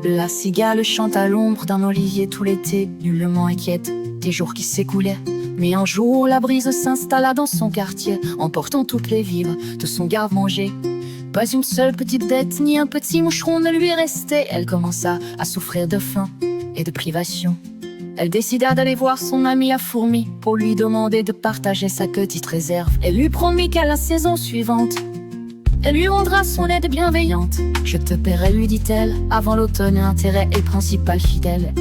La cigale chante à l'ombre d'un olivier tout l'été, nullement inquiète des jours qui s'écoulaient. Mais un jour, la brise s'installa dans son quartier, emportant toutes les vivres de son garde-manger. Pas une seule petite bête, ni un petit moucheron ne lui restait. Elle commença à souffrir de faim et de privation. Elle décida d'aller voir son amie la fourmi pour lui demander de partager sa petite réserve. Elle lui promit qu'à la saison suivante, elle lui rendra son aide bienveillante. Je te paierai, lui dit-elle, avant l'automne, intérêt est principal fidèle.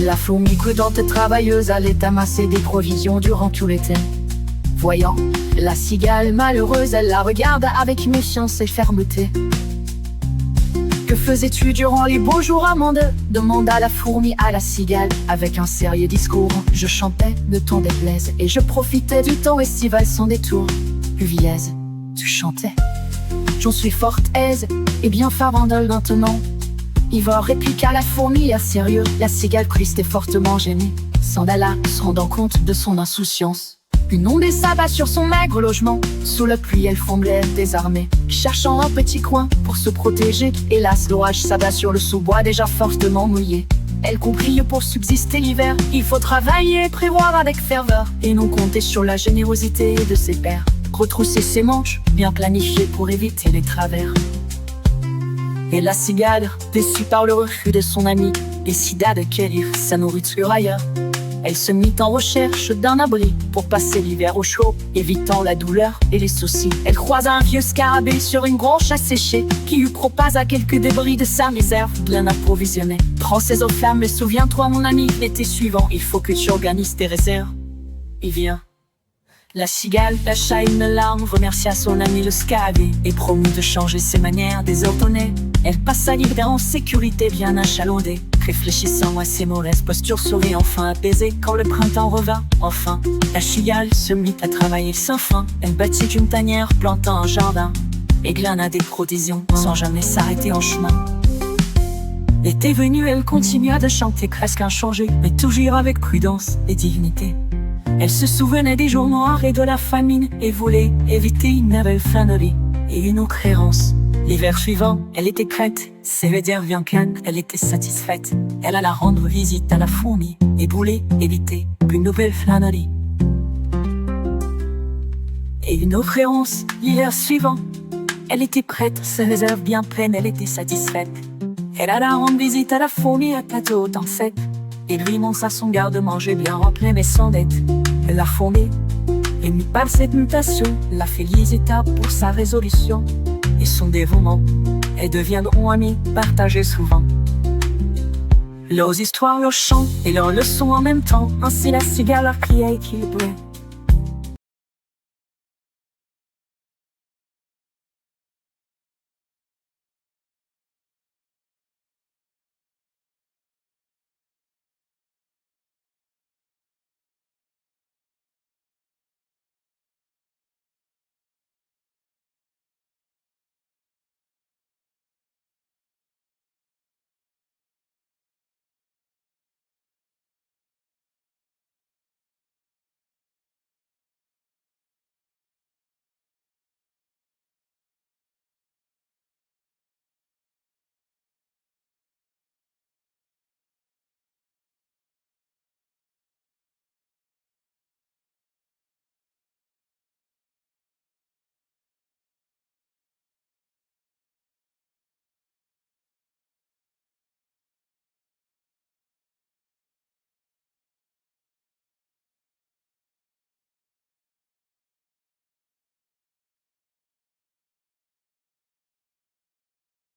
La fourmi prudente et travailleuse allait amasser des provisions durant tout l'été. Voyant la cigale malheureuse, elle la regarda avec méfiance et fermeté. Que faisais-tu durant les beaux jours, Amande? Demanda la fourmi à la cigale avec un sérieux discours. Je chantais de ton déplaise et je profitais du temps estival sans détour. Puvillaise, tu chantais? J'en suis fort aise et bien farandole maintenant. Ivore, répliqua la fourmi à sérieux. La cigale triste et fortement gênée s'en alla, se rendant compte de son insouciance. Une ondée s'abat sur son maigre logement. Sous la pluie, elle fondait désarmée, cherchant un petit coin pour se protéger. Hélas, l'orage s'abat sur le sous-bois déjà fortement mouillé. Elle comprit que pour subsister l'hiver, il faut travailler et prévoir avec ferveur, et non compter sur la générosité de ses pairs. Retrousser ses manches, bien planifiées pour éviter les travers. Et la cigale, déçue par le refus de son ami, décida de cueillir sa nourriture ailleurs. Elle se mit en recherche d'un abri pour passer l'hiver au chaud, évitant la douleur et les soucis. Elle croisa un vieux scarabée sur une branche asséchée, qui lui propasa quelques débris de sa réserve bien approvisionnée. Prends ces eaux flammes et souviens-toi, mon ami, l'été suivant, il faut que tu organises tes réserves. Il vient. La cigale lâcha une larme, remercia son ami le scarabée et promit de changer ses manières désordonnées. Elle passa l'hiver en sécurité bien achalandée, réfléchissant à ses mauvaises postures, sourit enfin apaisée. Quand le printemps revint, enfin, la cigale se mit à travailler sans fin. Elle bâtit une tanière, plantant un jardin, et glana des provisions sans jamais s'arrêter en chemin. L'été venu, elle continua de chanter presque inchangée, mais toujours avec prudence et dignité. Elle se souvenait des jours noirs et de la famine, et voulait éviter une nouvelle flânerie et une autre errance. L'hiver suivant, elle était prête, ses réserves bien pleines, elle était satisfaite. Elle alla rendre visite à la fourmi et voulait éviter une nouvelle flânerie et une autre errance. L'hiver suivant, elle était prête, ses réserves bien pleines, elle était satisfaite. Elle alla rendre visite à la fourmi à plateau au temps sec, et lui montra son garde-manger bien rempli mais sans dette. La fourmi, émue par cette mutation, la félicita pour sa résolution et son dévouement. Elles deviendront amies, partagées souvent leurs histoires, leurs chants et leurs leçons en même temps. Ainsi la cigale apprit à équilibrer